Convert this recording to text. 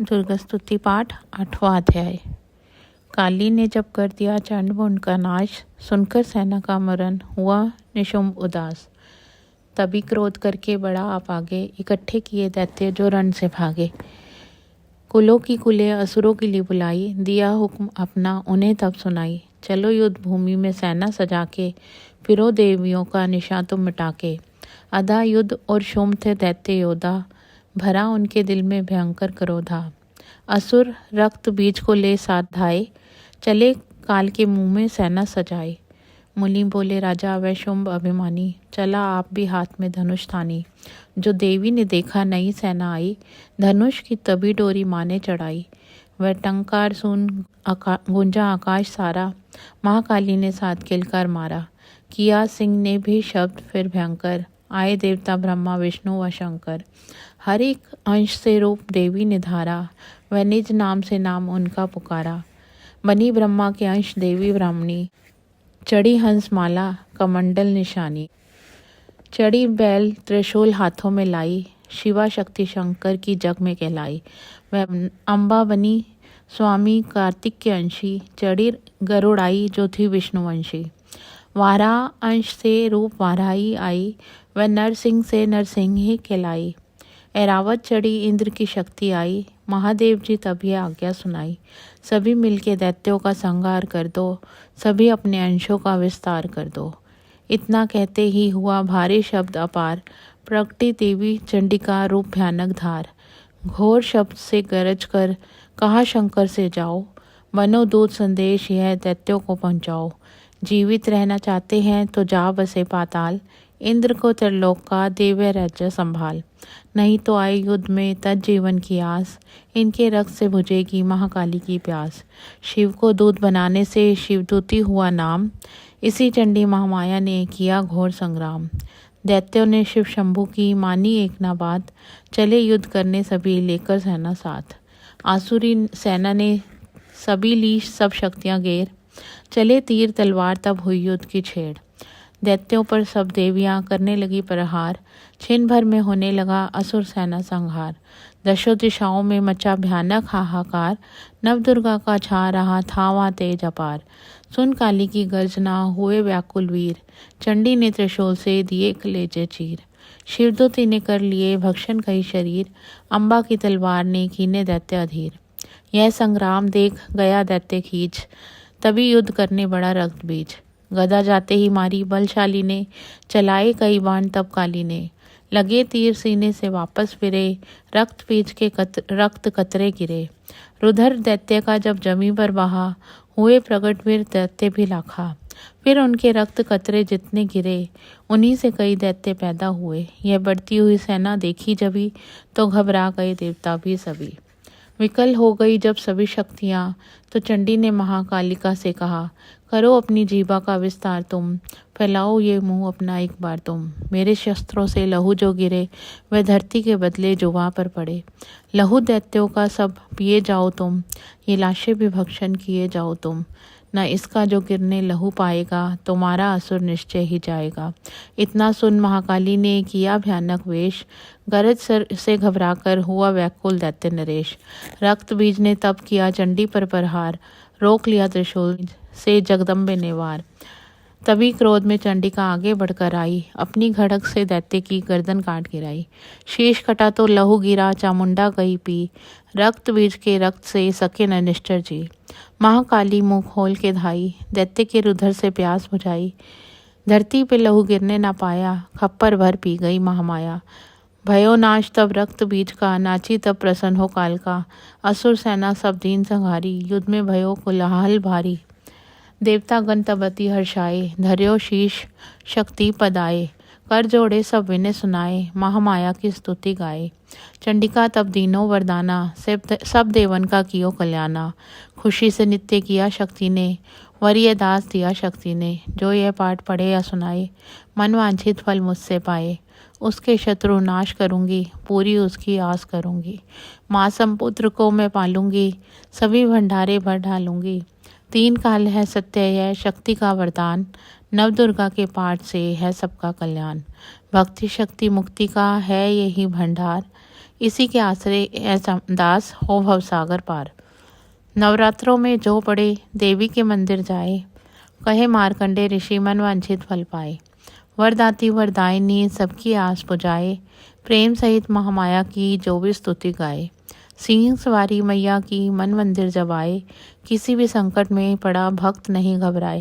दुर्गा स्तुति पाठ 8वां अध्याय। काली ने जब कर दिया चांडमुंड का नाश, सुनकर सेना का मरण हुआ निशुंभ उदास। तभी क्रोध करके बढ़ा आप आगे, इकट्ठे किए दैत्य जो रण से भागे। कुलों की कुलें असुरों के लिए बुलाई, दिया हुक्म अपना उन्हें तब सुनाई। चलो युद्ध भूमि में सेना सजा के, फिरो देवियों का निशान तुम मिटा के। अधा युद्ध और शुंभ थे दैत्य योद्धा, भरा उनके दिल में भयंकर क्रोधा। असुर रक्त बीज को ले साथ धाये, चले काल के मुंह में सेना सजाए। मुनि बोले राजा वै शुंभ अभिमानी, चला आप भी हाथ में धनुष थानी। जो देवी ने देखा नई सेना आई, धनुष की तभी डोरी माने चढ़ाई। वह टंकार सुन गूंजा आकाश सारा, महाकाली ने साथ किलकार मारा। किया सिंह ने भी शब्द फिर भयंकर, आए देवता ब्रह्मा विष्णु व शंकर। हर एक अंश से रूप देवी ने धारा, वह निज नाम से नाम उनका पुकारा। बनी ब्रह्मा के अंश देवी ब्राह्मणी, चढ़ी हंस माला कमंडल निशानी। चढ़ी बैल त्रिशूल हाथों में लाई, शिवा शक्ति शंकर की जग में कहलाई। वह अम्बा बनी स्वामी कार्तिक के अंशी, चढ़ी गरुड़ाई जो थी विष्णुवंशी। वारा अंश से रूप वाराही आई, वह नरसिंह से नरसिंह कहलाई। ऐरावत चढ़ी इंद्र की शक्ति आई, महादेव जी तभी आज्ञा सुनाई। सभी मिलके दैत्यों का संहार कर दो, सभी अपने अंशों का विस्तार कर दो। इतना कहते ही हुआ भारी शब्द अपार, प्रगटी देवी चंडिका रूप भयानक धार। घोर शब्द से गरज कर कहा शंकर से जाओ, बनो दूत संदेश यह दैत्यों को पहुँचाओ। जीवित रहना चाहते हैं तो जा बसे पाताल, इंद्र को त्रिलोक का देवे राज्य संभाल। नहीं तो आए युद्ध में तज जीवन की आस, इनके रक्त से बुझेगी महाकाली की प्यास। शिव को दूत बनाने से शिवदूती हुआ नाम, इसी चंडी महामाया ने किया घोर संग्राम। दैत्यों ने शिव शंभु की मानी एक ना बात, चले युद्ध करने सभी लेकर सेना साथ। आसुरी सेना ने सभी ली सब शक्तियां घेर, चले तीर तलवार तब हुई युद्ध की छेड़। दैत्यों पर सब देवियां करने लगी प्रहार, छिन भर में होने लगा असुर सेना संहार। दशों दिशाओं में मचा भयानक हाहाकार, नव दुर्गा का छा रहा था वहाँ तेज अपार। सुन काली की गर्जना हुए व्याकुल वीर, चंडी ने त्रिशूल से दिए कलेजे चीर। शिवदूती ने कर लिए भक्षण कई शरीर, अम्बा की तलवार ने कीने दैत्य अधीर। यह संग्राम देख गया दैत्य खींच, तभी युद्ध करने बड़ा रक्त बीज। गदा जाते ही मारी बलशाली ने, चलाए कई बाण तब काली ने। लगे तीर सीने से वापस फिरे, रक्त बीज के रक्त कतरे गिरे। रुधिर दैत्य का जब जमी पर बहा, हुए प्रगट वीर दैत्य भी लाखा। फिर उनके रक्त कतरे जितने गिरे, उन्हीं से कई दैत्य पैदा हुए। यह बढ़ती हुई सेना देखी जभी, तो घबरा गए देवता भी सभी। विकल हो गई जब सभी शक्तियाँ, तो चंडी ने महाकालिका से कहा, करो अपनी जीभा का विस्तार तुम, फैलाओ ये मुंह अपना एक बार तुम। मेरे शस्त्रों से लहू जो गिरे, वह धरती के बदले जुबां पर पड़े। लहू दैत्यों का सब पिए जाओ तुम, ये लाशें भी भक्षण किए जाओ तुम। न इसका जो गिरने लहू पाएगा, तुम्हारा असुर निश्चय ही जाएगा। इतना सुन महाकाली ने किया भयानक वेश, गरज सर से घबराकर हुआ व्याकुल दैत्य नरेश। रक्त बीज ने तब किया चंडी पर प्रहार, रोक लिया त्रिशूल से जगदम्बे ने वार। तभी क्रोध में चंडिका आगे बढ़कर आई, अपनी घड़क से दैत्य की गर्दन काट गिराई। शीश कटा तो लहू गिरा, चामुंडा गई पी, रक्त बीज के रक्त से सके न निश्चर जी। महाकाली मुंह खोल के धाई, दैत्य के रुधिर से प्यास बुझाई। धरती पे लहू गिरने ना पाया, खप्पर भर पी गई महामाया। भयो नाश तब रक्त बीज का, नाची तब प्रसन्न हो काल का। असुर सेना सब दीन संहारी, युद्ध में भयो कोलाहल भारी। देवता गण तब अति हर्षाए, धर्यो शीश शक्ति पदाए। कर जोड़े सब विनय सुनाए, महामाया की स्तुति गाए। चंडिका तब दीनो वरदाना, सब देवन का कियो कल्याणा। खुशी से नित्य किया शक्ति ने, वरीय दास दिया शक्ति ने। जो यह पाठ पढ़े या सुनाए, मन वांछित फल मुझसे पाए। उसके शत्रु नाश करूंगी, पूरी उसकी आस करूंगी। माँ संपुत्र को मैं पालूंगी, सभी भंडारे भर ढालूंगी। 3 काल है सत्य यह शक्ति का वरदान, नव दुर्गा के पाठ से है सबका कल्याण। भक्ति शक्ति मुक्ति का है यही भंडार, इसी के आश्रय ऐसा दास हो भवसागर पार। नवरात्रों में जो पड़े देवी के मंदिर जाए, कहे मार्कंडे ऋषि मन वांछित फल पाए। वरदाती वरदायिनी सबकी आस पुजाए, प्रेम सहित महामाया की जो भी स्तुति गाए। सिंह सवारी मैया की मन मंदिर जब आए, किसी भी संकट में पड़ा भक्त नहीं घबराए।